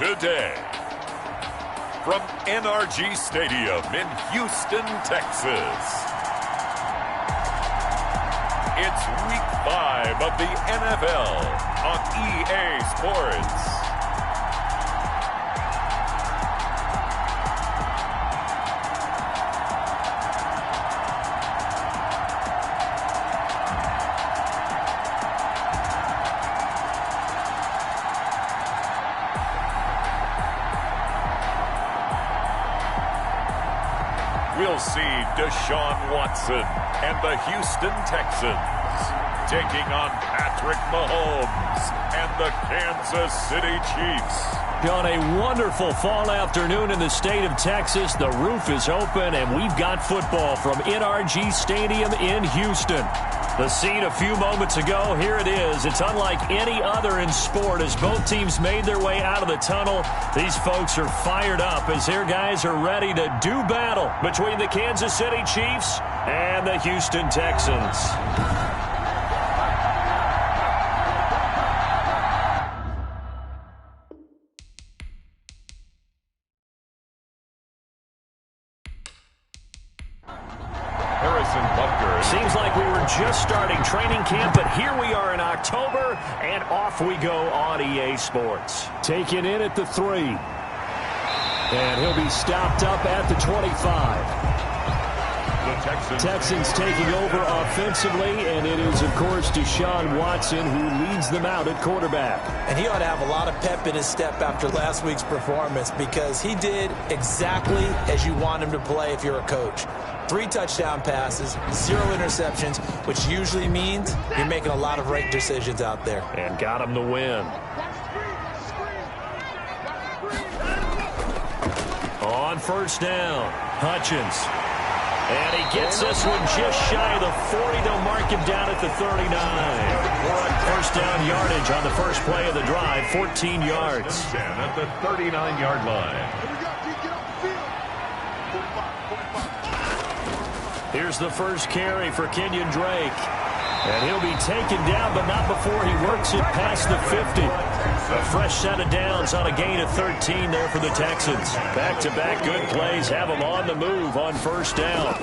today. From NRG Stadium in Houston, Texas, it's Week 5 of the NFL on EA Sports. We'll see Deshaun Watson and the Houston Texans taking on Patrick Mahomes and the Kansas City Chiefs. On a wonderful fall afternoon in the state of Texas, the roof is open and we've got football from NRG Stadium in Houston. The scene a few moments ago, here it is. It's unlike any other in sport as both teams made their way out of the tunnel. These folks are fired up as their guys are ready to do battle between the Kansas City Chiefs and the Houston Texans. Seems like we were just starting training camp, but here we are in October, and off we go on EA Sports. Taken in at the 3. And he'll be stopped up at the 25. The Texans taking over offensively, and it is, of course, Deshaun Watson who leads them out at quarterback. And he ought to have a lot of pep in his step after last week's performance because he did exactly as you want him to play if you're a coach. 3 touchdown passes, 0 interceptions, which usually means you're making a lot of right decisions out there. And got him the win. On first down, Hutchins. And he gets this one just shy of the 40. They'll mark him down at the 39. First down yardage on the first play of the drive, 14 yards. At the 39-yard line. Here's the first carry for Kenyon Drake. And he'll be taken down, but not before he works it past the 50. A fresh set of downs on a gain of 13 there for the Texans. Back-to-back good plays have them on the move on first down.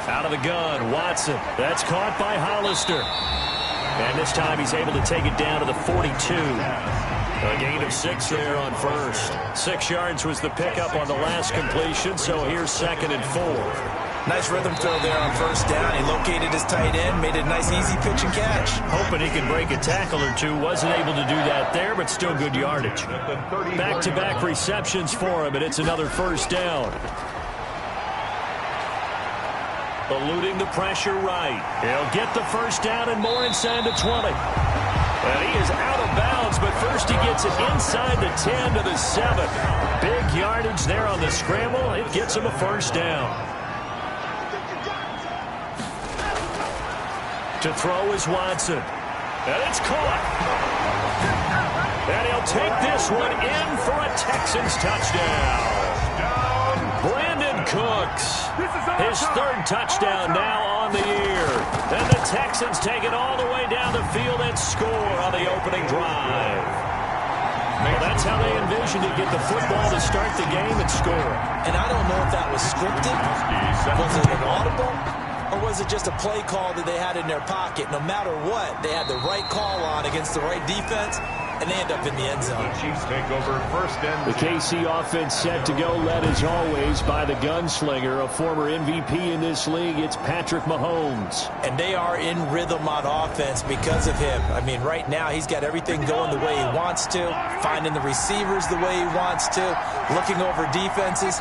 Out of the gun, Watson. That's caught by Hollister. And this time he's able to take it down to the 42. A gain of 6 there on first. 6 yards was the pickup on the last completion, so here's 2nd and 4. Nice rhythm throw there on first down. He located his tight end, made it a nice easy pitch and catch. Hoping he could break a tackle or two. Wasn't able to do that there, but still good yardage. Back-to-back receptions for him, and it's another first down. Eluding the pressure right. He'll get the first down and more inside the 20. And he is out of bounds, but first he gets it inside the 10 to the 7. Big yardage there on the scramble. It gets him a first down. To throw is Watson. And it's caught. And he'll take this one in for a Texans touchdown. Brandon Cooks. His 3rd touchdown now on the year. And the Texans take it all the way down the field and score on the opening drive. Well, that's how they envisioned to get the football to start the game and score. And I don't know if that was scripted. Was it an audible? Or was it just a play call that they had in their pocket? No matter what, they had the right call on against the right defense, and they end up in the end zone. The Chiefs take over first and... The KC offense set to go, led as always by the gunslinger, a former MVP in this league. It's Patrick Mahomes. And they are in rhythm on offense because of him. I mean, right now he's got everything going the way he wants to, finding the receivers the way he wants to, looking over defenses.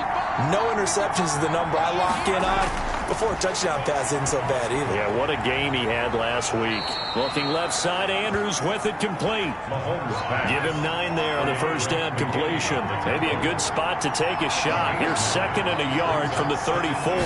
No interceptions is the number I lock in on. Before a touchdown pass isn't so bad either. Yeah, what a game he had last week. Looking left side, Andrews with it complete. Give him 9 there on the first down completion. Maybe a good spot to take a shot. Here's 2nd and a yard from the 34.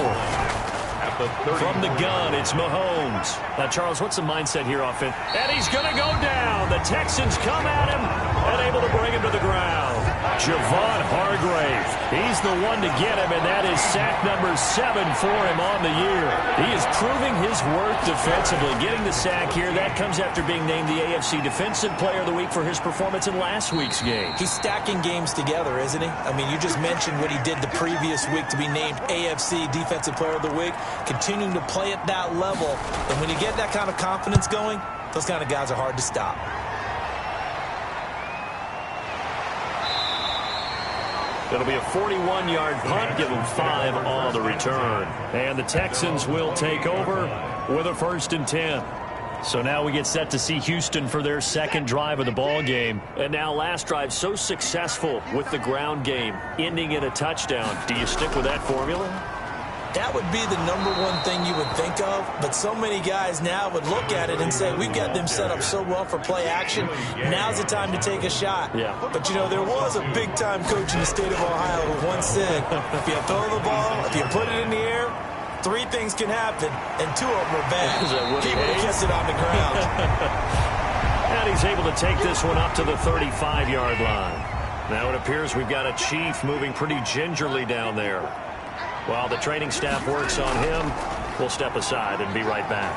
From the gun, it's Mahomes. Now, Charles, what's the mindset here offense? And he's going to go down. The Texans come at him and able to bring him to the ground. Javon grave. He's the one to get him, and that is sack number 7 for him on the year. He is proving his worth defensively. Getting the sack here, that comes after being named the AFC Defensive Player of the Week for his performance in last week's game. He's stacking games together, isn't he? I mean, you just mentioned what he did the previous week to be named AFC Defensive Player of the Week, continuing to play at that level. And when you get that kind of confidence going, those kind of guys are hard to stop. It'll be a 41-yard punt, give them 5 on the return. And the Texans will take over with a 1st and 10. So now we get set to see Houston for their second drive of the ball game. And now last drive so successful with the ground game, ending in a touchdown. Do you stick with that formula? That would be the #1 thing you would think of, but so many guys now would look at it and say, we've got them set up so well for play action. Now's the time to take a shot. Yeah. But, you know, there was a big-time coach in the state of Ohio who once said, if you throw the ball, if you put it in the air, 3 things can happen, and 2 of them are bad. He would have kept it on the ground. And he's able to take this one up to the 35-yard line. Now it appears we've got a Chief moving pretty gingerly down there. While the training staff works on him, we'll step aside and be right back.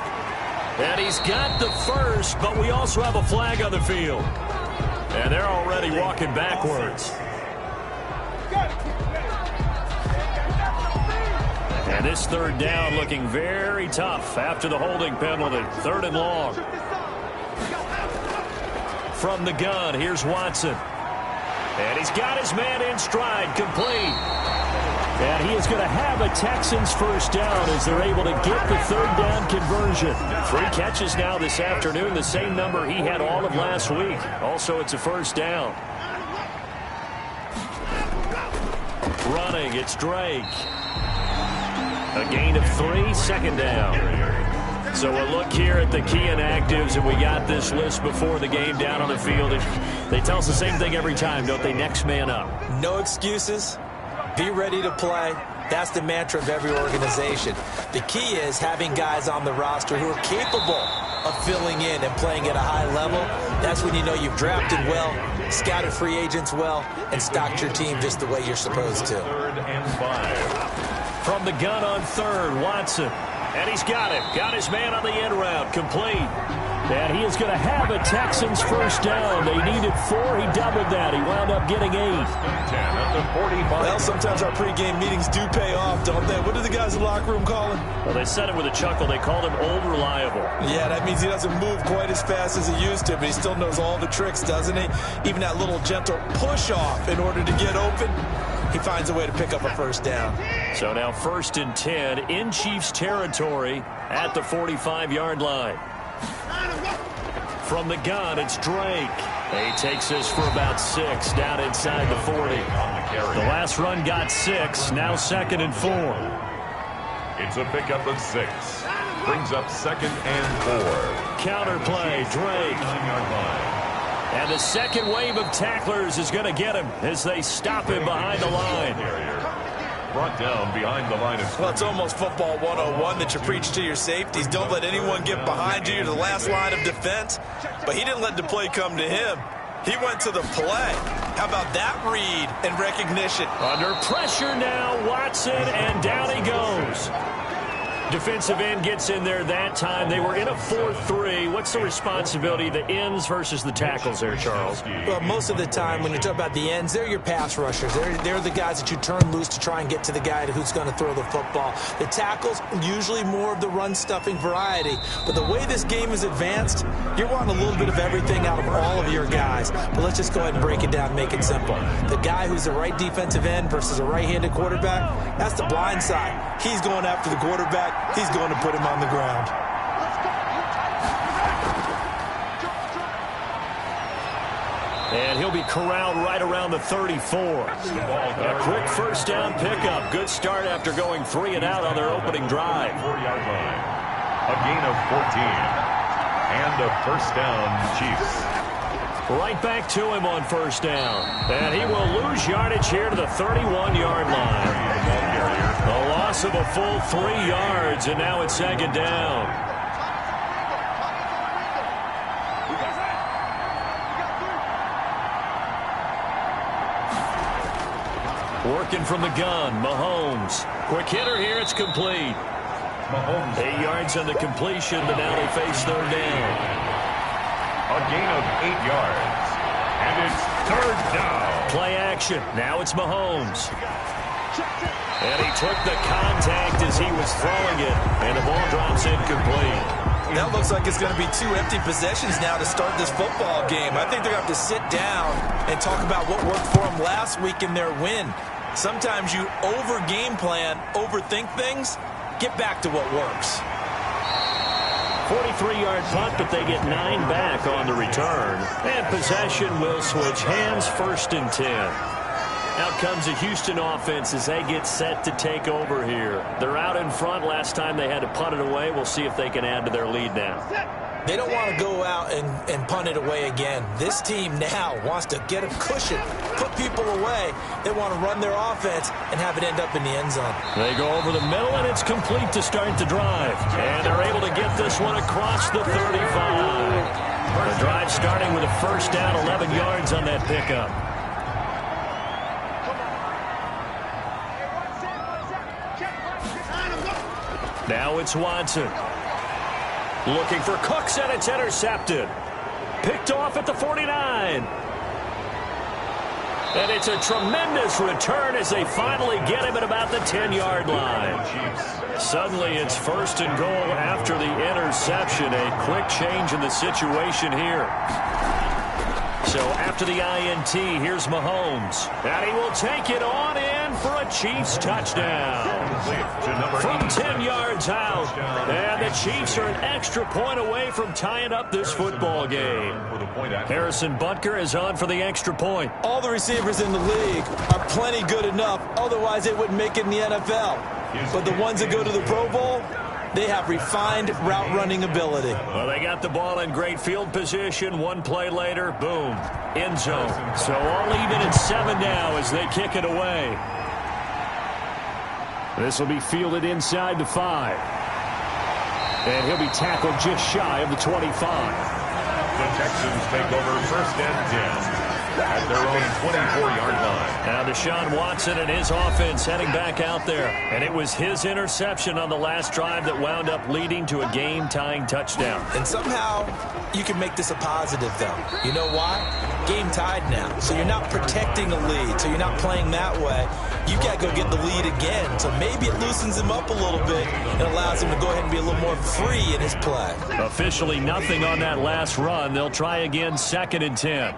And he's got the first, but we also have a flag on the field. And they're already walking backwards. And this 3rd down looking very tough after the holding penalty. 3rd and long. From the gun, here's Watson. And he's got his man in stride, complete. And he is going to have a Texans 1st down as they're able to get the 3rd down conversion. 3 catches now this afternoon, the same number he had all of last week. Also, it's a 1st down. Running, it's Drake. A gain of 3, 2nd down. So we'll look here at the key inactives, and we got this list before the game down on the field. They tell us the same thing every time, don't they? Next man up. No excuses. Be ready to play. That's the mantra of every organization. The key is having guys on the roster who are capable of filling in and playing at a high level. That's when you know you've drafted well, scouted free agents well, and stocked your team just the way you're supposed to. 3rd and 5. From the gun on 3rd, Watson. And he's got him. Got his man on the end route. Complete. And he is going to have a Texans 1st down. They needed 4. He doubled that. He wound up getting 8. 10 at the 45. Well, sometimes our pregame meetings do pay off, don't they? What do the guys in the locker room call him? Well, they said it with a chuckle. They called him Old Reliable. Yeah, that means he doesn't move quite as fast as he used to, but he still knows all the tricks, doesn't he? Even that little gentle push-off in order to get open, he finds a way to pick up a 1st down. So now 1st and 10 in Chiefs territory at the 45-yard line. From the gun, it's Drake. He takes this for about 6 down inside the 40. The last run got 6, now 2nd and 4. It's a pickup of 6. Brings up 2nd and 4. Counterplay, Drake. And the second wave of tacklers is going to get him as they stop him behind the line. Brought down behind the line of scrimmage. Well, it's almost football 101 that you preach to your safeties. Don't let anyone get behind you to the last line of defense. But he didn't let the play come to him. He went to the play. How about that read and recognition? Under pressure now, Watson, and down he goes. Defensive end gets in there that time. They were in a 4-3. What's the responsibility, the ends versus the tackles there, Charles? Well, most of the time when you talk about the ends, they're your pass rushers. They're the guys that you turn loose to try and get to the guy who's going to throw the football. The tackles, usually more of the run-stuffing variety. But the way this game is advanced, you're wanting a little bit of everything out of all of your guys. But let's just go ahead and break it down and make it simple. The guy who's the right defensive end versus a right-handed quarterback, that's the blind side. He's going after the quarterback. He's going to put him on the ground. And he'll be corralled right around the 34. A quick 1st down pickup. Good start after going 3 and out on their opening drive. 4-yard line. A gain of 14. And a 1st down, Chiefs. Right back to him on 1st down. And he will lose yardage here to the 31-yard line. A loss of a full 3 yards, and now it's 2nd down. Working from the gun, Mahomes. Quick hitter here, it's complete. 8 yards on the completion, but now they face third down. A gain of 8 yards. And it's third down. Play action. Now it's Mahomes. And he took the contact as he was throwing it, and the ball drops incomplete. That looks like it's going to be 2 empty possessions now to start this football game. I think they're going to have to sit down and talk about what worked for them last week in their win. Sometimes you over-game plan, overthink things. Get back to what works. 43-yard punt, but they get 9 back on the return. And possession will switch hands, 1st and 10. Out comes the Houston offense as they get set to take over here. They're out in front. Last time they had to punt it away. We'll see if they can add to their lead now. They don't want to go out and punt it away again. This team now wants to get a cushion, put people away. They want to run their offense and have it end up in the end zone. They go over the middle, and it's complete to start the drive. And they're able to get this one across the 35. The drive starting with a 1st down, 11 yards on that pickup. Now it's Watson. Looking for Cooks, and it's intercepted. Picked off at the 49. And it's a tremendous return as they finally get him at about the 10-yard line. Suddenly it's 1st and goal after the interception. A quick change in the situation here. So after the INT, here's Mahomes. And he will take it on in for a Chiefs touchdown. From 10 yards out. And the Chiefs are an extra point away from tying up this football game. Harrison Butker is on for the extra point. All the receivers in the league are plenty good enough. Otherwise, they wouldn't make it in the NFL. But the ones that go to the Pro Bowl, they have refined route running ability. Well, they got the ball in great field position. 1 play later, boom, end zone. So all even at 7 now as they kick it away. This will be fielded inside the 5. And he'll be tackled just shy of the 25. The Texans take over 1st and 10. At their own 24-yard line. Now Deshaun Watson and his offense heading back out there. And it was his interception on the last drive that wound up leading to a game-tying touchdown. And somehow you can make this a positive, though. You know why? Game tied now. So you're not protecting a lead. So you're not playing that way. You got to go get the lead again. So maybe it loosens him up a little bit and allows him to go ahead and be a little more free in his play. Officially nothing on that last run. They'll try again 2nd and 10.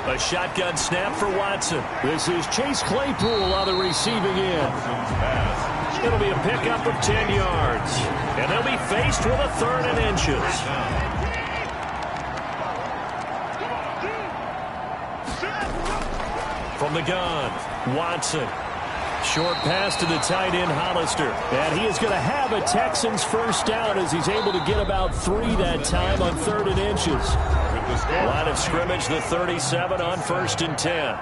A shotgun snap for Watson. This is Chase Claypool on the receiving end. It'll be a pickup of 10 yards. And they'll be faced with a 3rd and inches. From the gun, Watson. Short pass to the tight end, Hollister. And he is going to have a Texans 1st down as he's able to get about 3 that time on 3rd and inches. Line of scrimmage, the 37 on 1st and 10.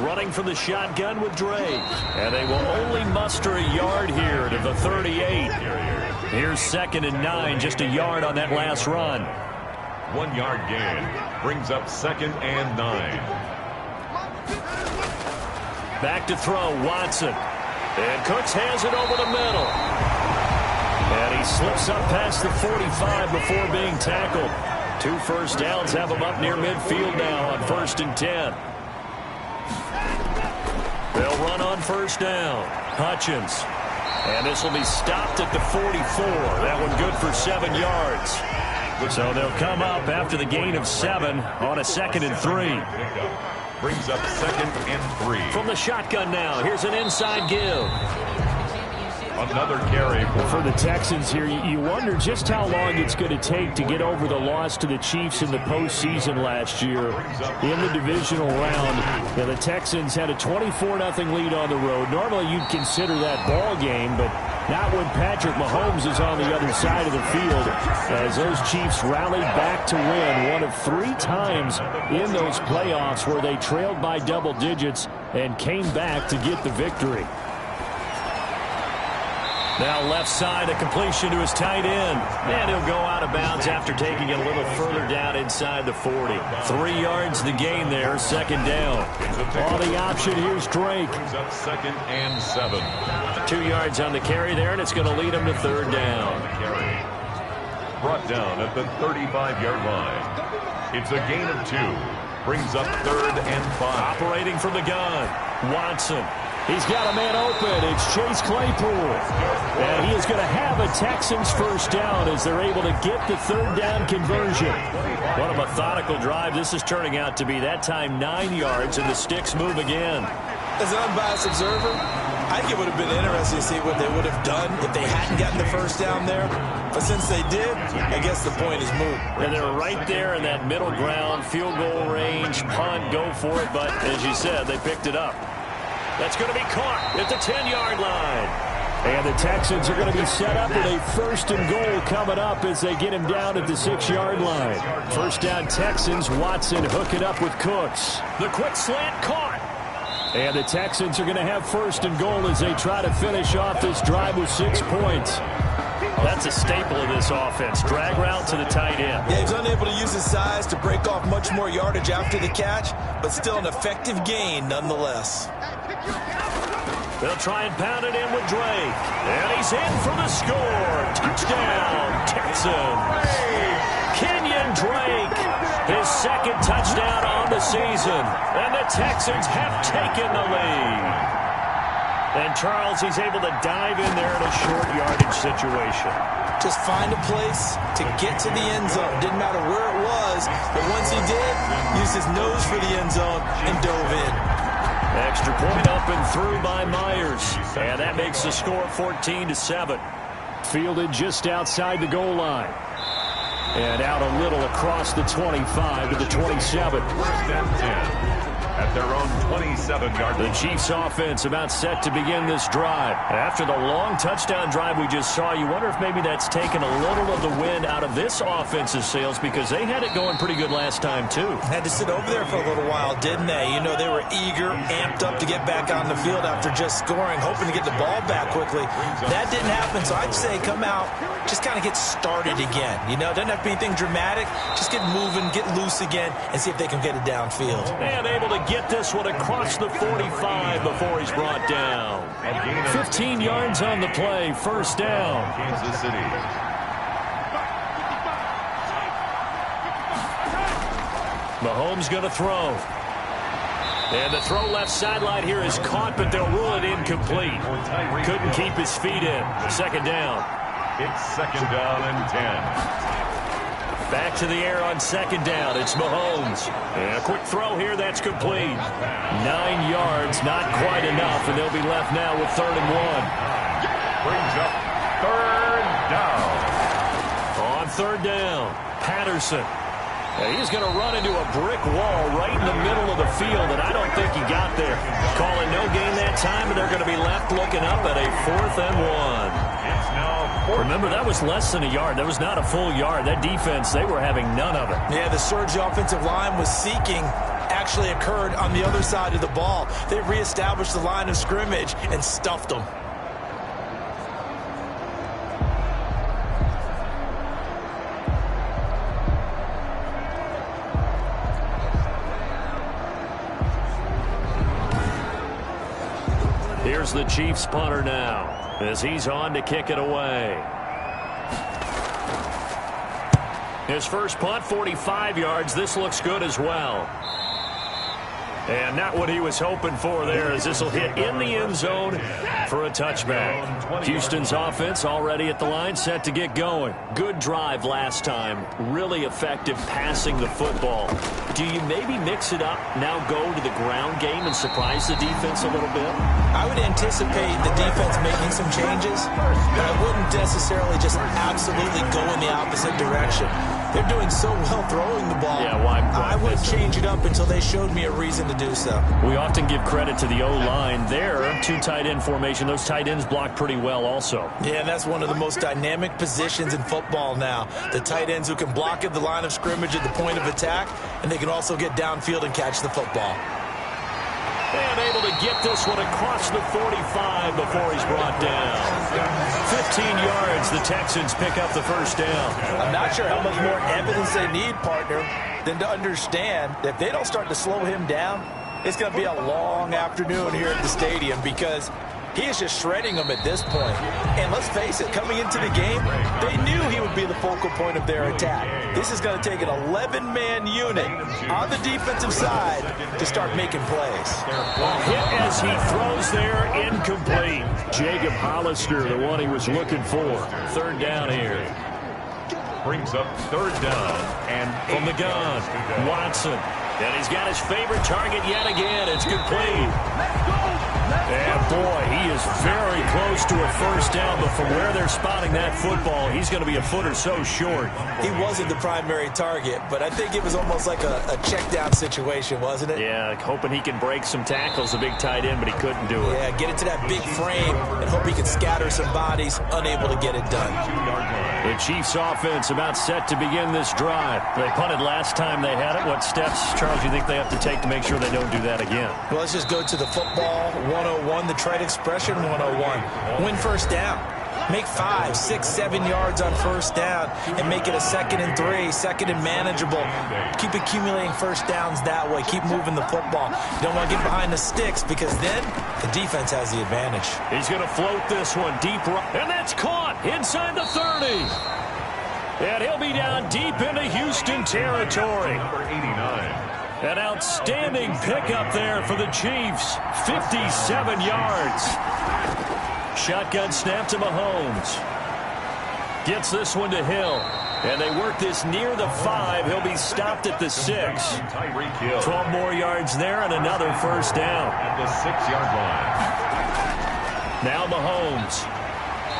Running from the shotgun with Drake. And they will only muster a yard here to the 38. Here's 2nd and 9, just a yard on that last run. 1 yard gain brings up 2nd and 9. Back to throw, Watson. And Cooks has it over the middle. And he slips up past the 45 before being tackled. 2 1st downs have him up near midfield now on 1st and 10. They'll run on 1st down. Hutchins. And this will be stopped at the 44. That one good for 7 yards. So they'll come up after the gain of 7 on a 2nd and 3. Brings up 2nd and 3. From the shotgun now, here's an inside give. Another carry for the Texans here. You wonder just how long it's going to take to get over the loss to the Chiefs in the postseason last year in the divisional round. Now, the Texans had a 24-0 lead on the road. Normally, you'd consider that ball game, but not when Patrick Mahomes is on the other side of the field, as those Chiefs rallied back to win one of 3 times in those playoffs where they trailed by double digits and came back to get the victory. Now left side, a completion to his tight end. And he'll go out of bounds after taking it a little further down inside the 40. 3 yards the gain there, second down. On the option, here's Drake. Second and 7. 2 yards on the carry there, and it's going to lead him to third down. Brought down at the 35-yard line. It's a gain of 2. Brings up third and 5. Operating from the gun, Watson. He's got a man open. It's Chase Claypool. And he is going to have a Texans first down as they're able to get the third down conversion. What a methodical drive this is turning out to be. That time 9 yards, and the sticks move again. As an unbiased observer, I think it would have been interesting to see what they would have done if they hadn't gotten the first down there. But since they did, I guess the point is moot. And they're right there in that middle ground, field goal range, punt, go for it. But as you said, they picked it up. That's going to be caught at the 10-yard line. And the Texans are going to be set up with a first and goal coming up as they get him down at the 6-yard line. First down Texans, Watson hooking up with Cooks. The quick slant caught. And the Texans are going to have first and goal as they try to finish off this drive with 6 points. That's a staple of this offense. Drag route to the tight end. Yeah, he's unable to use his size to break off much more yardage after the catch, but still an effective gain nonetheless. They'll try and pound it in with Drake. And he's in for the score. Touchdown, Texans. Kenyon Drake, his second touchdown on the season. And the Texans have taken the lead. And Charles, he's able to dive in there in a short yardage situation. Just find a place to get to the end zone. Didn't matter where it was, but once he did, used his nose for the end zone and dove in. Extra point up and through by Myers. And that makes the score 14-7. Fielded just outside the goal line. And out a little across the 25 to the 27. First and 10. At their own 27-yard line. The Chiefs offense about set to begin this drive. After the long touchdown drive we just saw, you wonder if maybe that's taken a little of the wind out of this offense's sails because they had it going pretty good last time too. Had to sit over there for a little while, didn't they? You know, they were eager, amped up to get back on the field after just scoring, hoping to get the ball back quickly. That didn't happen, so I'd say come out, just kind of get started again. You know, doesn't have to be anything dramatic. Just get moving, get loose again, and see if they can get it downfield. And able to get this one across the 45 before he's brought down. 15 yards on the play, first down. Kansas City. Mahomes going to throw. And the throw left sideline here is caught, but they'll rule it incomplete. Couldn't keep his feet in. Second down. It's second down and 10. Back to the air on second down. It's Mahomes. And a quick throw here. That's complete. 9 yards, not quite enough, and they'll be left now with third and 1. Brings up third down. On third down, Patterson. And he's going to run into a brick wall right in the middle of the field, and I don't think he got there. Calling no gain that time, and they're going to be left looking up at a 4th and 1. It's now fourth. Remember, that was less than a yard. That was not a full yard. That defense, they were having none of it. Yeah, the surge the offensive line was seeking actually occurred on the other side of the ball. They reestablished the line of scrimmage and stuffed them. Here's the Chiefs punter now as he's on to kick it away. His first punt, 45 yards. This looks good as well. And not what he was hoping for there, as this will hit in the end zone for a touchback. Houston's offense already at the line, set to get going. Good drive last time. Really effective passing the football. Do you maybe mix it up, now go to the ground game and surprise the defense a little bit? I would anticipate the defense making some changes, but I wouldn't necessarily just absolutely go in the opposite direction. They're doing so well throwing the ball. Yeah, why I wouldn't change it up until they showed me a reason to do so. We often give credit to the O-line there. 2 tight end formation. Those tight ends block pretty well also. Yeah, and that's one of the most dynamic positions in football now. The tight ends who can block at the line of scrimmage at the point of attack, and they can also get downfield and catch the football. And able to get this one across the 45 before he's brought down. 15 yards, the Texans pick up the first down. I'm not sure how much more evidence they need, partner, than to understand that if they don't start to slow him down, it's going to be a long afternoon here at the stadium because he is just shredding them at this point. And let's face it, coming into the game, they knew he would be the focal point of their attack. This is going to take an 11-man unit on the defensive side to start making plays. A hit as he throws there, incomplete. Jacob Hollister, the one he was looking for. Third down here. Brings up third down. And from the gun, Watson. And he's got his favorite target yet again. It's complete. And boy, he is very close to a first down, but from where they're spotting that football, he's going to be a foot or so short. He wasn't the primary target, but I think it was almost like a check down situation, wasn't it? Yeah, hoping he can break some tackles, a big tight end, but he couldn't do it. Yeah, get it to that big frame and hope he can scatter some bodies, unable to get it done. The Chiefs offense about set to begin this drive. They punted last time they had it. What steps, Charles, you think they have to take to make sure they don't do that again? Well, let's just go to the football 101, the trade expression 101. Win first down. Make 5, 6, 7 yards on first down and make it a 2nd and 3, second and manageable. Keep accumulating first downs that way. Keep moving the football. You don't want to get behind the sticks because then the defense has the advantage. He's going to float this one deep right, and that's caught inside the 30. And he'll be down deep into Houston territory. Number 89. An outstanding pickup there for the Chiefs. 57 yards. Shotgun snap to Mahomes. Gets this one to Hill. And they work this near the 5. He'll be stopped at the 6. 12 more yards there and another first down. At the 6-yard line. Now Mahomes.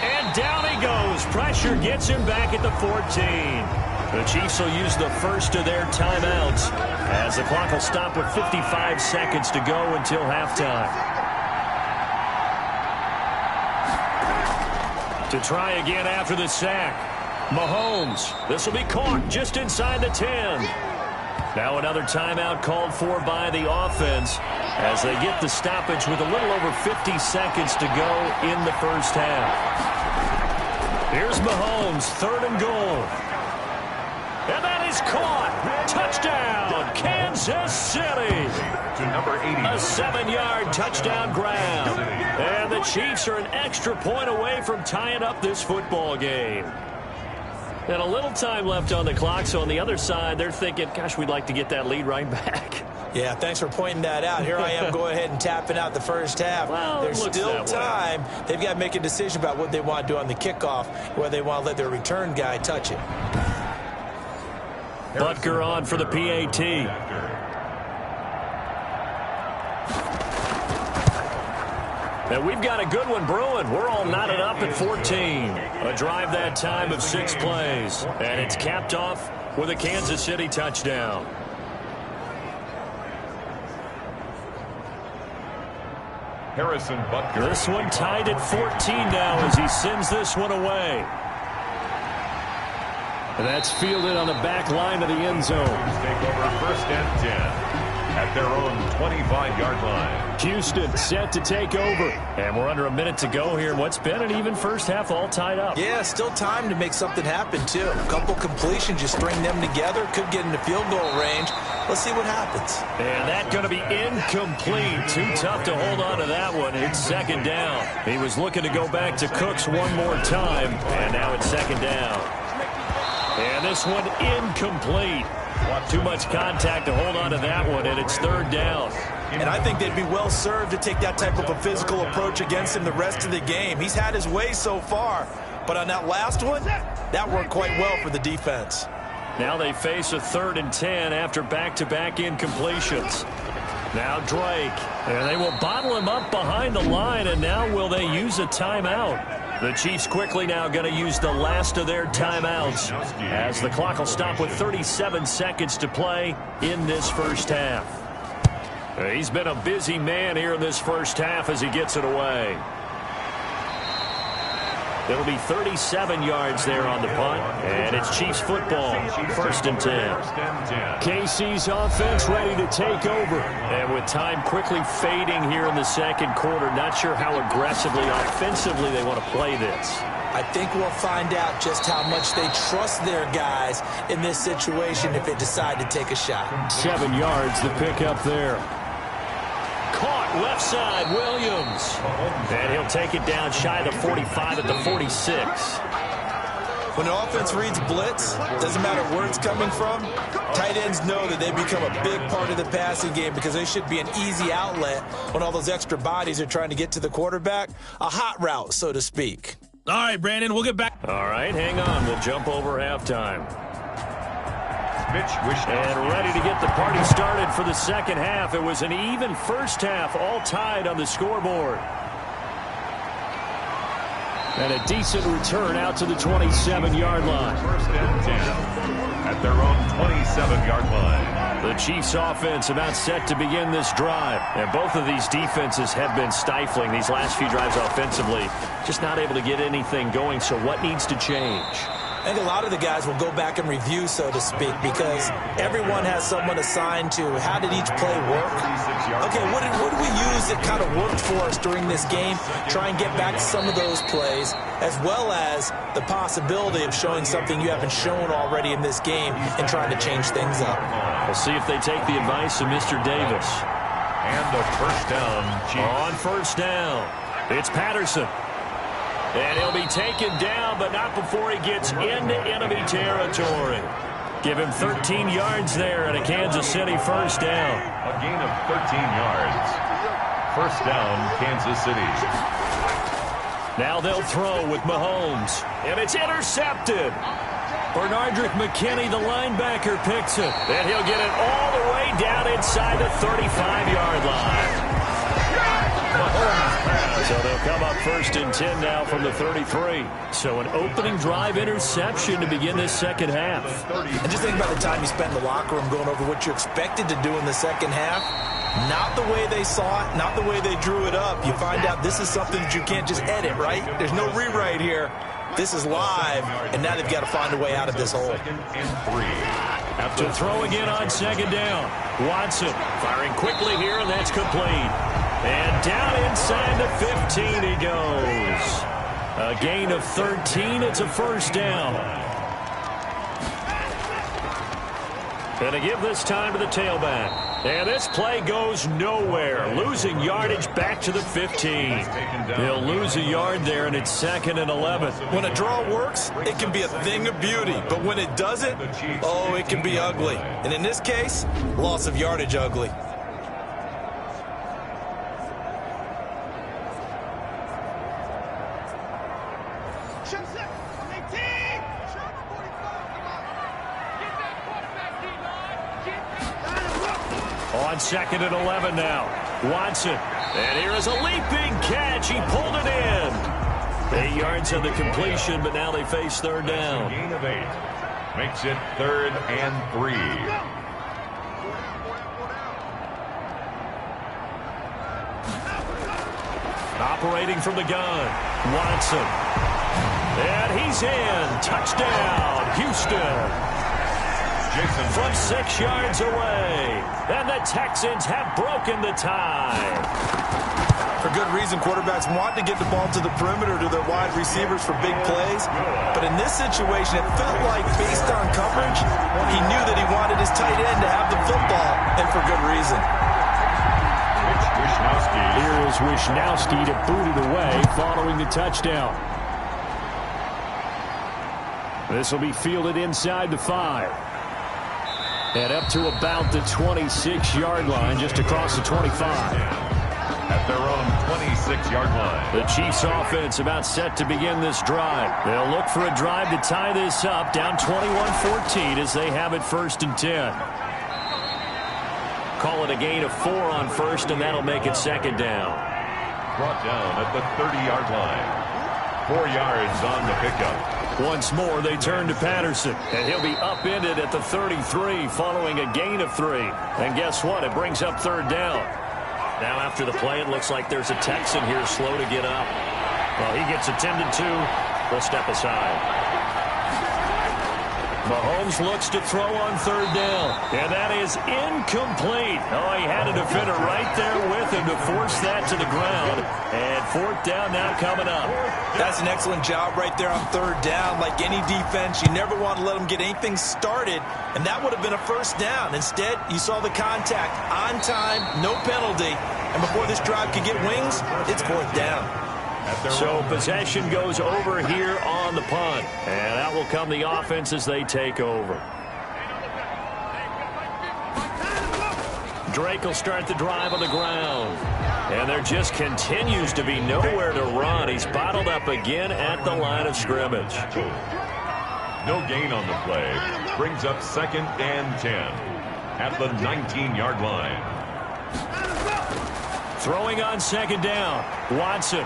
And down he goes. Pressure gets him back at the 14. The Chiefs will use the first of their timeouts as the clock will stop with 55 seconds to go until halftime. To try again after the sack. Mahomes. This will be caught just inside the 10. Now another timeout called for by the offense as they get the stoppage with a little over 50 seconds to go in the first half. Here's Mahomes, 3rd and goal. And that is caught. Touchdown, Kansas City. To number 80. A 7-yard touchdown grab. And the Chiefs are an extra point away from tying up this football game. And a little time left on the clock, so on the other side, they're thinking, gosh, we'd like to get that lead right back. Yeah, thanks for pointing that out. Here I am going ahead and tapping out the first half. Well, there's still time. They've got to make a decision about what they want to do on the kickoff, whether they want to let their return guy touch it. Butker on for the PAT. And we've got a good one brewing. We're all knotted up at 14. A drive that time of 6 plays. And it's capped off with a Kansas City touchdown. Harrison Butker. This one tied at 14 now as he sends this one away. And that's fielded on the back line of the end zone. Take over 1st and 10 at their own 25-yard line. Houston set to take over. And we're under a minute to go here. What's been an even first half all tied up. Yeah, still time to make something happen, too. A couple completions, you string them together, could get into field goal range. Let's see what happens. And that's going to be incomplete. Too tough to hold on to that one. It's 2nd down. He was looking to go back to Cooks one more time. And now it's 2nd down. And this one incomplete. Too much contact to hold on to that one, and it's 3rd down. And I think they'd be well served to take that type of a physical approach against him the rest of the game. He's had his way so far, but on that last one, that worked quite well for the defense. Now they face a 3rd and 10 after back-to-back incompletions. Now Drake, and they will bottle him up behind the line, and now will they use a timeout? The Chiefs quickly now going to use the last of their timeouts as the clock will stop with 37 seconds to play in this first half. He's been a busy man here in this first half as he gets it away. It'll be 37 yards there on the punt, and it's Chiefs football, 1st and 10. KC's offense ready to take over. And with time quickly fading here in the second quarter, not sure how aggressively, offensively they want to play this. I think we'll find out just how much they trust their guys in this situation if they decide to take a shot. 7 yards the pickup there. Caught left side, Williams. And he'll take it down shy of the 45 at the 46. When an offense reads blitz, doesn't matter where it's coming from, tight ends know that they become a big part of the passing game because they should be an easy outlet when all those extra bodies are trying to get to the quarterback. A hot route, so to speak. All right, Brandon, we'll get back. All right, hang on. We'll jump over halftime. And ready to get the party started for the second half. It was an even first half, all tied on the scoreboard. And a decent return out to the 27-yard line. 1st and 10 at their own 27-yard line. The Chiefs offense about set to begin this drive. And both of these defenses have been stifling these last few drives offensively. Just not able to get anything going. So what needs to change? I think a lot of the guys will go back and review, so to speak, because everyone has someone assigned to how did each play work. Okay, what did we use that kind of worked for us during this game? Try and get back to some of those plays, as well as the possibility of showing something you haven't shown already in this game and trying to change things up. We'll see if they take the advice of Mr. Davis. And a 1st down, Chiefs. On 1st down, it's Patterson. And he'll be taken down, but not before he gets into enemy territory. Give him 13 yards there and a Kansas City 1st down. A gain of 13 yards. 1st down, Kansas City. Now they'll throw with Mahomes. And it's intercepted. Bernardrick McKinney, the linebacker, picks it. And he'll get it all the way down inside the 35-yard line. So they'll come up 1st and 10 now from the 33. So an opening drive interception to begin this second half. And just think about the time you spend in the locker room going over what you're expected to do in the second half. Not the way they saw it, not the way they drew it up. You find out this is something that you can't just edit, right? There's no rewrite here. This is live, and now they've got to find a way out of this hole. 2nd and 3. To throw again on 2nd down. Watson firing quickly here, and that's complete. And down inside the 15 he goes. A gain of 13. It's a 1st down. And to give this time to the tailback. And this play goes nowhere. Losing yardage back to the 15. They'll lose a yard there, and it's 2nd and 11. When a draw works, it can be a thing of beauty. But when it doesn't, oh, it can be ugly. And in this case, loss of yardage ugly. On 2nd and 11 now. Watson. And here is a leaping catch. He pulled it in. 8 yards on the completion, but now they face 3rd down. Gain of 8. Makes it 3rd and 3. Operating from the gun. Watson. And he's in. Touchdown, Houston. From 6 yards away. And the Texans have broken the tie. For good reason, quarterbacks want to get the ball to the perimeter to their wide receivers for big plays. But in this situation, it felt like, based on coverage, he knew that he wanted his tight end to have the football, and for good reason. Here is Wishnowski to boot it away following the touchdown. This will be fielded inside the 5. And up to about the 26-yard line, just across the 25. At their own 26-yard line. The Chiefs offense about set to begin this drive. They'll look for a drive to tie this up, down 21-14 as they have it 1st and 10. Call it a gain of 4 on 1st, and that'll make it 2nd down. Brought down at the 30-yard line. 4 yards on the pickup. Once more, they turn to Patterson, and he'll be upended at the 33 following a gain of 3. And guess what? It brings up 3rd down. Now after the play, it looks like there's a Texan here slow to get up. Well, he gets attended to, They'll step aside. Mahomes looks to throw on third down, and that is incomplete. Oh, he had a defender right there with him to force that to the ground, and fourth down now coming up. That's an excellent job right there on third down. Like any defense, you never want to let them get anything started, and that would have been a first down. Instead, you saw the contact on time, no penalty, and before this drive could get wings, it's fourth down. So possession goes over here on the punt, and out will come the offense as they take over. Drake will start the drive on the ground, and there just continues to be nowhere to run. He's bottled up again at the line of scrimmage. No gain on the play. Brings up 2nd and 10 at the 19-yard line. Throwing on 2nd down, Watson.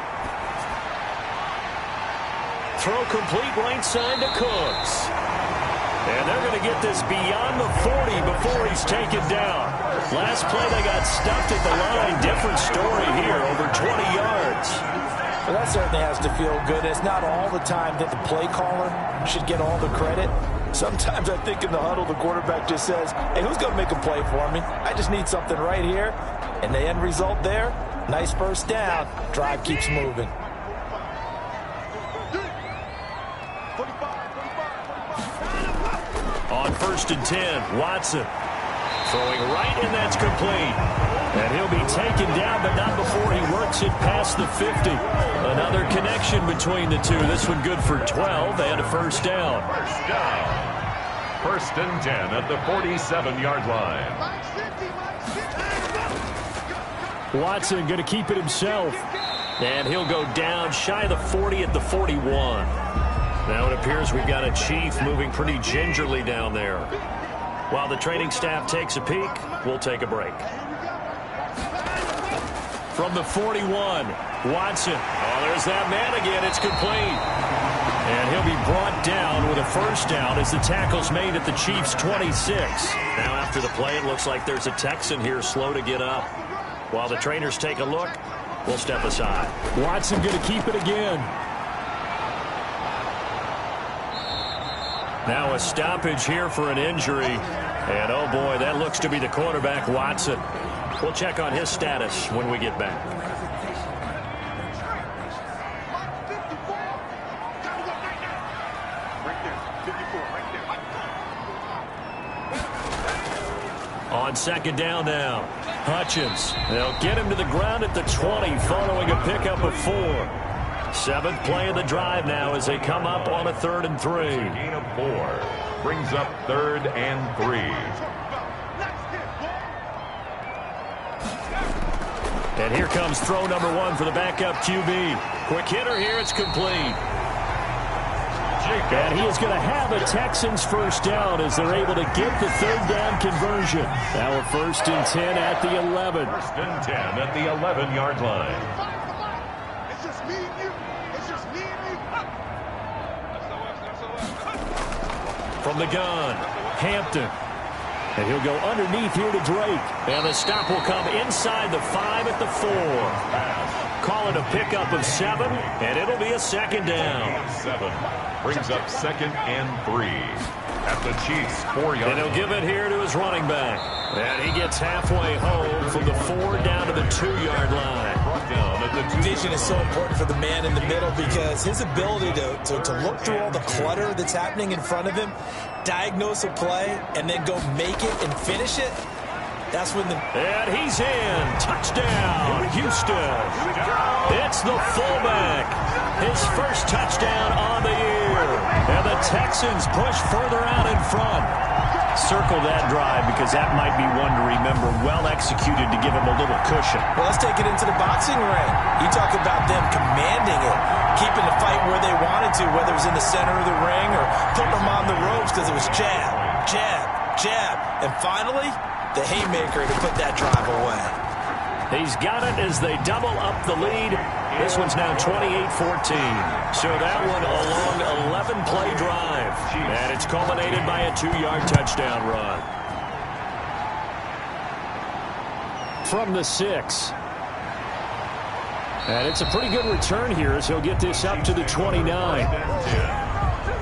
Throw complete right side to Cooks. And they're going to get this beyond the 40 before he's taken down. Last play, they got stuffed at the line. Different story here, over 20 yards. Well, that certainly has to feel good. It's not all the time that the play caller should get all the credit. Sometimes I think in the huddle, the quarterback just says, hey, who's going to make a play for me? I just need something right here. And the end result there, nice first down. Drive keeps moving. On 1st and 10, Watson throwing right, and that's complete. And he'll be taken down, but not before he works it past the 50. Another connection between the two. This one good for 12 and a first down. First down. 1st and 10 at the 47-yard line. Watson going to keep it himself. And he'll go down shy of the 40 at the 41. Now it appears we've got a Chief moving pretty gingerly down there. While the training staff takes a peek, we'll take a break. From the 41, Watson. Oh, there's that man again. It's complete. And he'll be brought down with a first down as the tackle's made at the Chiefs' 26. Now after the play, it looks like there's a Texan here slow to get up. While the trainers take a look, we'll step aside. Watson going to keep it again. Now a stoppage here for an injury. And, oh, boy, that looks to be the cornerback, Watson. We'll check on his status when we get back. On 2nd down now, Hutchins. They'll get him to the ground at the 20 following a pickup of 4. 7th play of the drive now as they come up on a 3rd and 3. Gain of 4 brings up 3rd and 3. And here comes throw number 1 for the backup QB. Quick hitter here, it's complete. And he is going to have a Texans first down as they're able to get the 3rd down conversion. Now a 1st and 10 at the 11. 1st and 10 at the 11-yard line. From the gun, Hampton. And he'll go underneath here to Drake. And the stop will come inside the 5 at the 4. Call it a pickup of 7, and it'll be a 2nd down. 7 brings up 2nd and 3 at the Chiefs' 4-yard line. And he'll give it here to his running back. And he gets halfway home from the 4 down to the 2-yard line. Vision is so important for the man in the middle because his ability to look through all the clutter that's happening in front of him, diagnose a play, and then go make it and finish it, that's when the... And he's in. Touchdown, Houston. It's the fullback. His first touchdown on the year. And the Texans push further out in front. Circle that drive because that might be one to remember. Well executed to give him a little cushion. Well, let's take it into the boxing ring. You talk about them commanding it, keeping the fight where they wanted to, whether it was in the center of the ring or putting them on the ropes because it was jab, jab, jab. And finally, the haymaker to put that drive away. He's got it as they double up the lead. This one's now 28-14. So that one a long 11-play drive. And it's culminated by a 2-yard touchdown run. From the 6. And it's a pretty good return here as he'll get this up to the 29.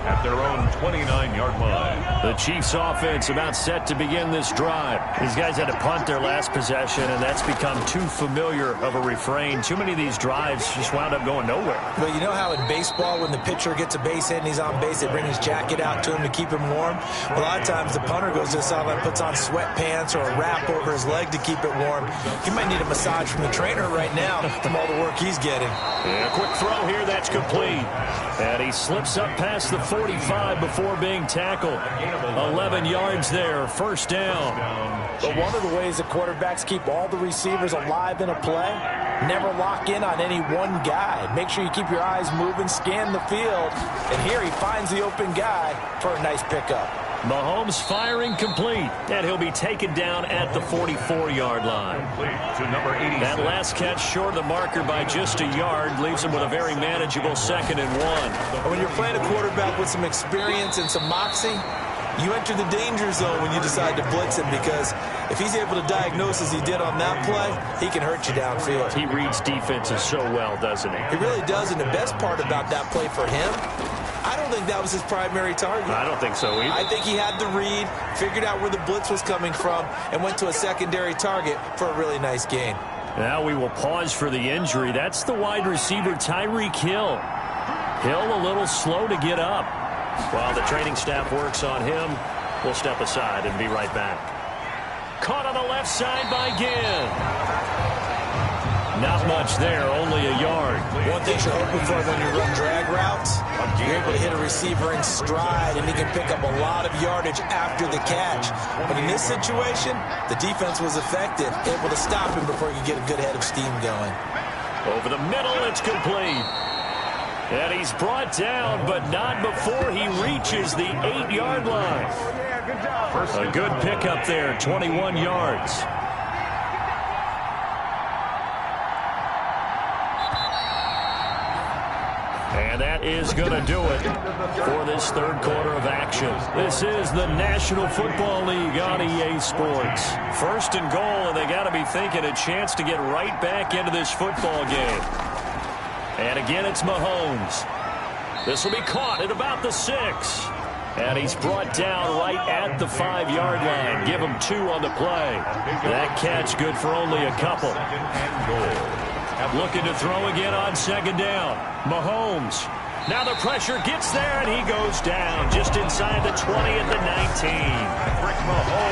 At their own 29-yard line. The Chiefs offense about set to begin this drive. These guys had to punt their last possession, and that's become too familiar of a refrain. Too many of these drives just wound up going nowhere. Well, you know how in baseball when the pitcher gets a base hit and he's on base, they bring his jacket out to him to keep him warm? A lot of times the punter goes to the sideline, puts on sweatpants or a wrap over his leg to keep it warm. He might need a massage from the trainer right now from all the work he's getting. Yeah, quick throw here, that's complete. And he slips up past the 45 before being tackled. 11 yards there, first down. But one of the ways that quarterbacks keep all the receivers alive in a play, never lock in on any one guy. Make sure you keep your eyes moving, scan the field, and here he finds the open guy for a nice pickup. Mahomes firing complete, and he'll be taken down at the 44-yard line. To number 86. That last catch short of the marker by just a yard leaves him with a very manageable 2nd and 1. When you're playing a quarterback with some experience and some moxie, you enter the danger zone when you decide to blitz him, because if he's able to diagnose as he did on that play, he can hurt you downfield. He reads defenses so well, doesn't he? He really does, and the best part about that play for him, I don't think that was his primary target. I don't think so either. I think he had the read, figured out where the blitz was coming from, and went to a secondary target for a really nice gain. Now we will pause for the injury. That's the wide receiver, Tyreek Hill. Hill a little slow to get up. While the training staff works on him, we'll step aside and be right back. Caught on the left side by Ginn. Not much there, only a yard. One thing you're hoping for when you run drag routes, you're able to hit a receiver in stride, and he can pick up a lot of yardage after the catch. But in this situation, the defense was effective, able to stop him before he could get a good head of steam going. Over the middle, it's complete. And he's brought down, but not before he reaches the 8-yard line. A good pickup there, 21 yards. And that is going to do it for this third quarter of action. This is the National Football League on EA Sports. First and goal, and they got to be thinking a chance to get right back into this football game. And again, it's Mahomes. This will be caught at about the 6. And he's brought down right at the 5-yard line. Give him 2 on the play. That catch good for only a couple. Looking to throw again on 2nd down. Mahomes. Now the pressure gets there, and he goes down just inside the 20 at the 19.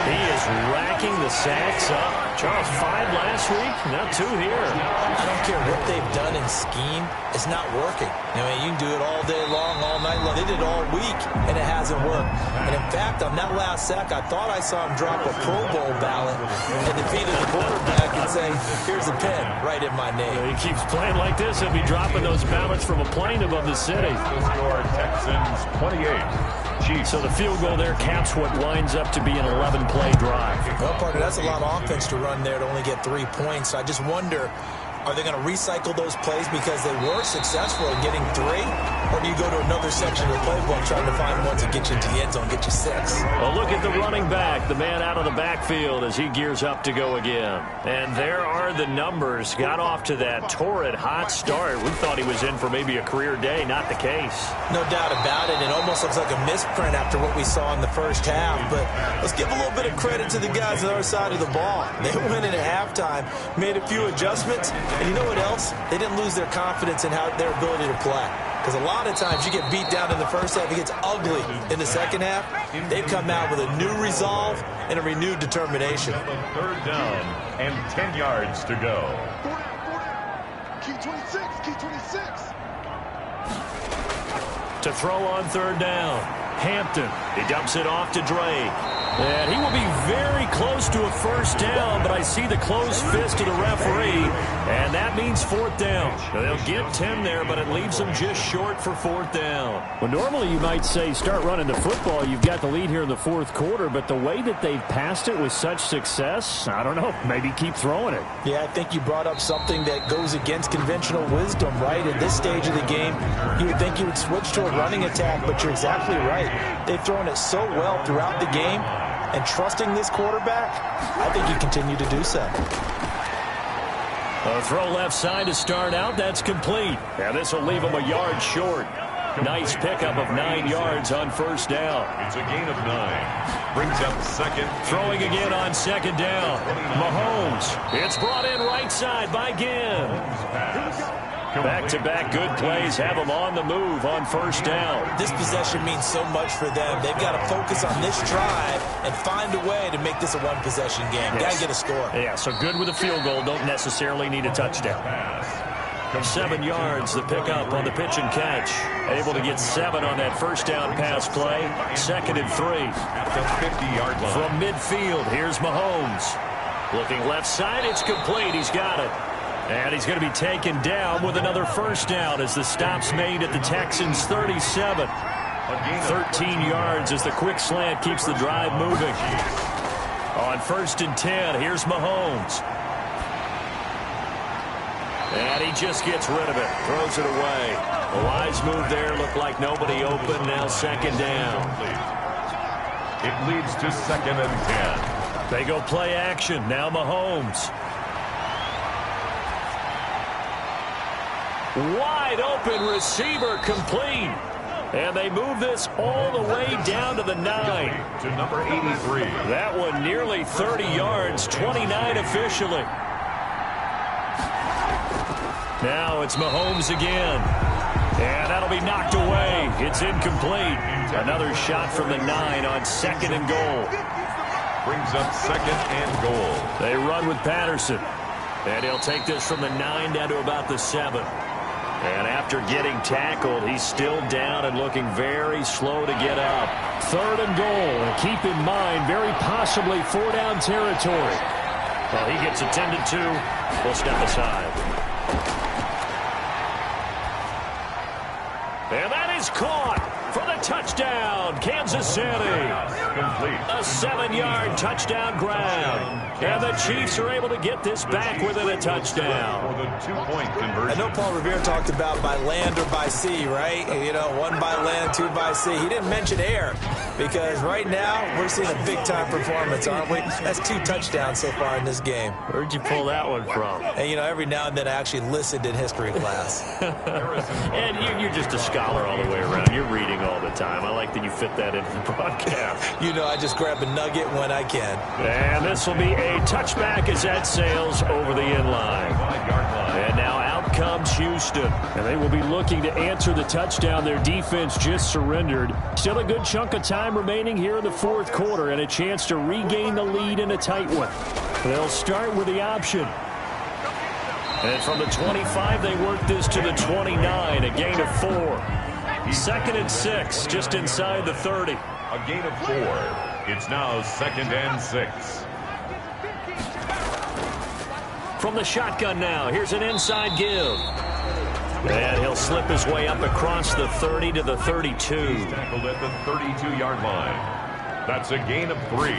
He is racking the sacks up. Charles, 5 last week, now 2 here. I don't care what they've done in scheme. It's not working. I mean, you can do it all day long, all night long. They did it all week, and it hasn't worked. And in fact, on that last sack, I thought I saw him drop a Pro Bowl ballot and defeated the quarterback and say, here's a pen right in my name. He keeps playing like this. He'll be dropping those ballots from a plane above the city. Score Texans 28. Chiefs. So the field goal there caps what winds up to be an 11-play drive. Well, partner, that's a lot of offense to run there to only get 3 points. I just wonder, are they going to recycle those plays because they were successful in getting 3? Or do you go to another section of the playbook trying to find ones that get you into the end zone, get you 6? Well, look at the running back, the man out of the backfield as he gears up to go again. And there are the numbers. Got off to that torrid hot start. We thought he was in for maybe a career day. Not the case. No doubt about it. It almost looks like a misprint after what we saw in the first half. But let's give a little bit of credit to the guys on the other side of the ball. They went in at halftime, made a few adjustments, and you know what else? They didn't lose their confidence in their ability to play. Because a lot of times you get beat down in the first half, it gets ugly in the second half. They've come out with a new resolve and a renewed determination. 3rd down and 10 yards to go. Key 26, key 26. To throw on 3rd down. Hampton. He dumps it off to Drake. And he will be very close to a first down, but I see the closed fist of the referee, and that means 4th down. They'll get 10 there, but it leaves them just short for 4th down. Well, normally you might say start running the football. You've got the lead here in the 4th quarter, but the way that they've passed it with such success, I don't know, maybe keep throwing it. Yeah, I think you brought up something that goes against conventional wisdom, right? At this stage of the game, you would think you would switch to a running attack, but you're exactly right. They've thrown it so well throughout the game. And trusting this quarterback, I think you continue to do so. A throw left side to start out. That's complete. And this will leave him a yard short. Nice pickup of 9 yards on first down. It's a gain of 9. Brings up second. Throwing again on second down. Mahomes. It's brought in right side by Ginn. Back-to-back good plays have them on the move on first down. This possession means so much for them. They've got to focus on this drive and find a way to make this a one-possession game. Yes. Got to get a score. Yeah, so good with a field goal. Don't necessarily need a touchdown. 7 yards the pickup on the pitch and catch. Able to get 7 on that first down pass play. 2nd and 3. At the 50-yard line. From midfield, here's Mahomes. Looking left side, it's complete. He's got it. And he's going to be taken down with another first down as the stop's made at the Texans' 37. 13 yards as the quick slant keeps the drive moving. On 1st and 10, here's Mahomes. And he just gets rid of it. Throws it away. A wise move there. Looked like nobody open. Now 2nd down. It leads to 2nd and 10. They go play action. Now Mahomes. Wide open receiver complete. And they move this all the way down to the 9. To number 83. That one nearly 30 yards. 29 officially. Now it's Mahomes again. And that'll be knocked away. It's incomplete. Another shot from the 9 on 2nd and goal. Brings up 2nd and goal. They run with Patterson. And he'll take this from the 9 down to about the 7. And after getting tackled, he's still down and looking very slow to get up. 3rd and goal. And keep in mind, very possibly 4-down territory. Well, he gets attended to. We'll step aside. And that is caught for the touchdown, Kansas City. Complete. A 7-yard touchdown grab. And the Chiefs are able to get this back within a touchdown. For the 2-point conversion. I know Paul Revere talked about by land or by sea, right? You know, 1 by land, 2 by sea. He didn't mention air because right now we're seeing a big-time performance, aren't we? That's 2 touchdowns so far in this game. Where'd you pull that one from? And, you know, every now and then I actually listened in history class. And you're just a scholar all the way around. You're reading all the time. I like that you fit that into the broadcast. You know, I just grab a nugget when I can. And this will be a touchback as that sails over the inline. And now out comes Houston. And they will be looking to answer the touchdown. Their defense just surrendered. Still a good chunk of time remaining here in the 4th quarter and a chance to regain the lead in a tight one. They'll start with the option. And from the 25, they work this to the 29, a gain of 4. 2nd and 6, just inside the 30. A gain of 4. It's now 2nd and 6. From the shotgun now, here's an inside give. And he'll slip his way up across the 30 to the 32. Tackled at the 32-yard line. That's a gain of 3.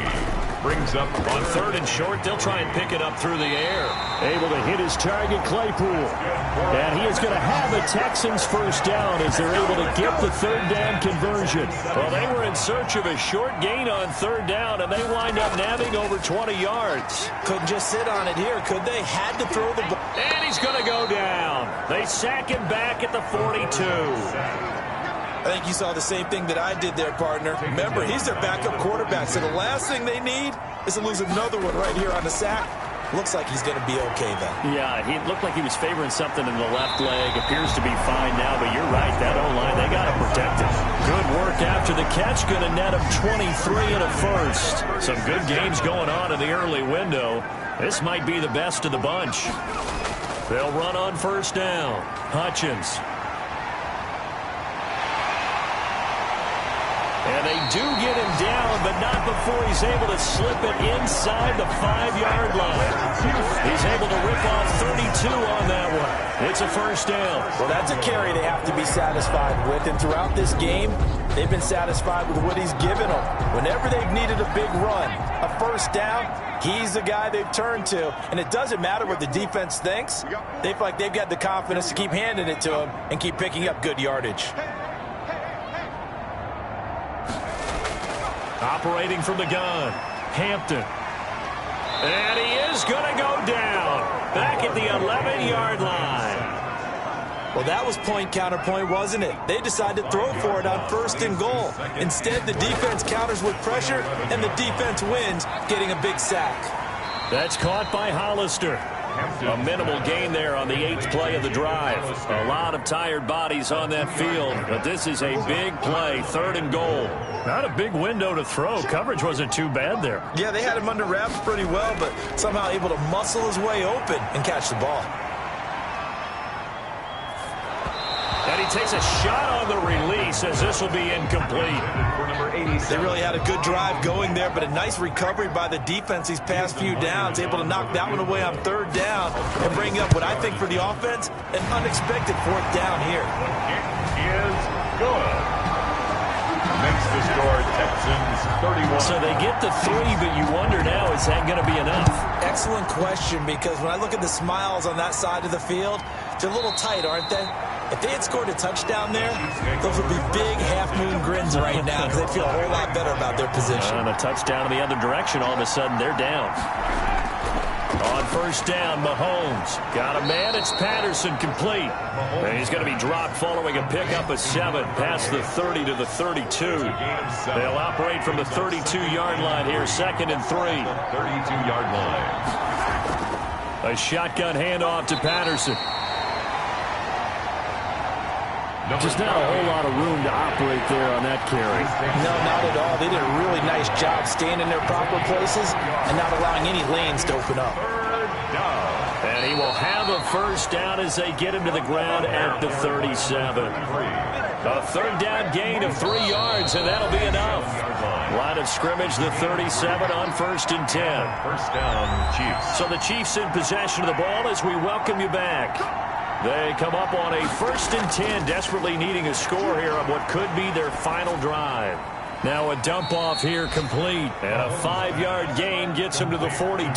Brings up on 3rd and short. They'll try and pick it up through the air. Able to hit his target, Claypool. And he is going to have a Texans first down as they're able to get the 3rd down conversion. Well, they were in search of a short gain on 3rd down, and they wind up nabbing over 20 yards. Couldn't just sit on it here, could they? Had to throw the ball. And he's going to go down. They sack him back at the 42. I think you saw the same thing that I did there, partner. Remember, he's their backup quarterback, so the last thing they need is to lose another one right here on the sack. Looks like he's going to be okay, though. Yeah, he looked like he was favoring something in the left leg. Appears to be fine now, but you're right. That O-line, they got to protect him. Good work after the catch. Going to net him 23 and a first. Some good games going on in the early window. This might be the best of the bunch. They'll run on first down. Hutchins. And they do get him down, but not before he's able to slip it inside the 5-yard line. He's able to rip off 32 on that one. It's a first down. Well, that's a carry they have to be satisfied with. And throughout this game, they've been satisfied with what he's given them. Whenever they've needed a big run, a first down, he's the guy they've turned to. And it doesn't matter what the defense thinks. They feel like they've got the confidence to keep handing it to him and keep picking up good yardage. Operating from the gun, Hampton. And he is going to go down back at the 11-yard line. Well, that was point counterpoint, wasn't it? They decided to throw for it on 1st and goal. Instead, the defense counters with pressure, and the defense wins, getting a big sack. That's caught by Hollister. A minimal gain there on the 8th play of the drive. A lot of tired bodies on that field, but this is a big play, 3rd and goal. Not a big window to throw. Coverage wasn't too bad there. Yeah, they had him under wraps pretty well, but somehow able to muscle his way open and catch the ball. And he takes a shot on the release as this will be incomplete. They really had a good drive going there, but a nice recovery by the defense these past few downs, able to knock that one away on 3rd down and bring up what I think for the offense, an unexpected 4th down here. It is good. Makes the score Texans 31. So they get the 3, but you wonder now, is that going to be enough? Excellent question, because when I look at the smiles on that side of the field, they're a little tight, aren't they? If they had scored a touchdown there, those would be big half-moon grins right now because they'd feel a whole lot better about their position. And a touchdown in the other direction, all of a sudden they're down. On 1st down, Mahomes. Got a man, it's Patterson, complete. And he's going to be dropped following a pickup of 7 past the 30 to the 32. They'll operate from the 32-yard line here, 2nd and 3. 32-yard line. A shotgun handoff to Patterson. Just not a whole lot of room to operate there on that carry. No, not at all. They did a really nice job staying in their proper places and not allowing any lanes to open up. And he will have a 1st down as they get him to the ground at the 37. A 3rd down gain of 3 yards, and that'll be enough. Line of scrimmage, the 37 on 1st and 10. 1st down, Chiefs. So the Chiefs in possession of the ball as we welcome you back. They come up on a 1st and 10, desperately needing a score here on what could be their final drive. Now a dump off here complete, and a 5-yard gain gets him to the 42.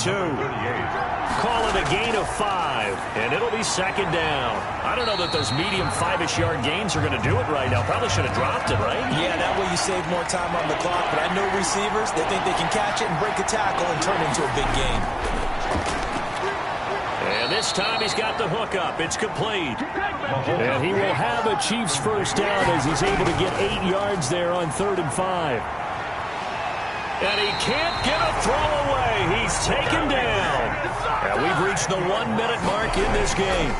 Call it a gain of 5, and it'll be 2nd down. I don't know that those medium 5-ish yard gains are going to do it right now. Probably should have dropped it, right? Yeah, that way you save more time on the clock, but I know receivers, they think they can catch it and break a tackle and turn it into a big gain. And this time he's got the hook up. It's complete. And he will have a Chiefs 1st down as he's able to get 8 yards there on 3rd and 5. And he can't get a throw away. He's taken down. And we've reached the 1-minute mark in this game.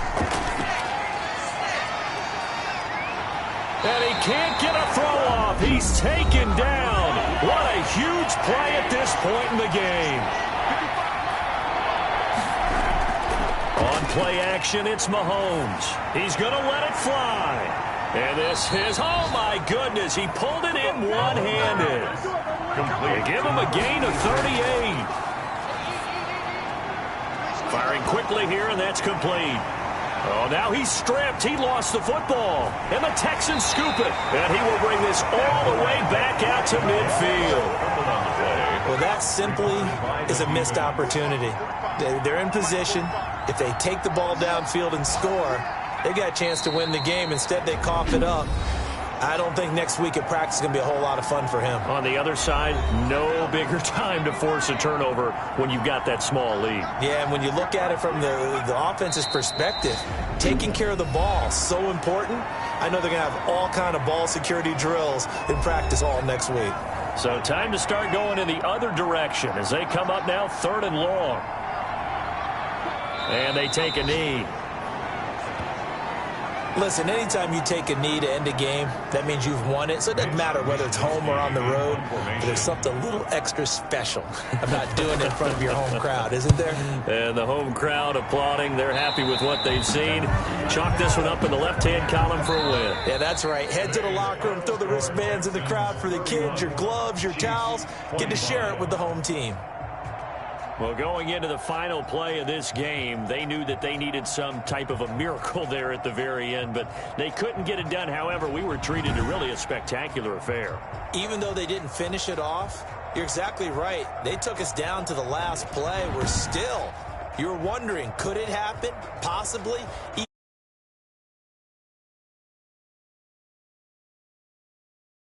And he can't get a throw off. He's taken down. What a huge play at this point in the game. On play action, it's Mahomes. He's going to let it fly. And this is, oh my goodness, he pulled it in one-handed. They give him a gain of 38. Firing quickly here, and that's complete. Oh, now he's stripped. He lost the football. And the Texans scoop it. And he will bring this all the way back out to midfield. Well, that simply is a missed opportunity. They're in position. If they take the ball downfield and score, they got a chance to win the game. Instead, they cough it up. I don't think next week at practice is going to be a whole lot of fun for him. On the other side, no bigger time to force a turnover when you've got that small lead. Yeah, and when you look at it from the offense's perspective, taking care of the ball is so important. I know they're going to have all kind of ball security drills in practice all next week. So time to start going in the other direction as they come up now 3rd and long. And they take a knee. Listen, anytime you take a knee to end a game, that means you've won it. So it doesn't matter whether it's home or on the road. But there's something a little extra special about doing it in front of your home crowd, isn't there? And the home crowd applauding. They're happy with what they've seen. Chalk this one up in the left-hand column for a win. Yeah, that's right. Head to the locker room, throw the wristbands in the crowd for the kids, your gloves, your towels. Get to share it with the home team. Well, going into the final play of this game, they knew that they needed some type of a miracle there at the very end, but they couldn't get it done. However, we were treated to really a spectacular affair. Even though they didn't finish it off, you're exactly right. They took us down to the last play. We're still, you're wondering, could it happen? Possibly.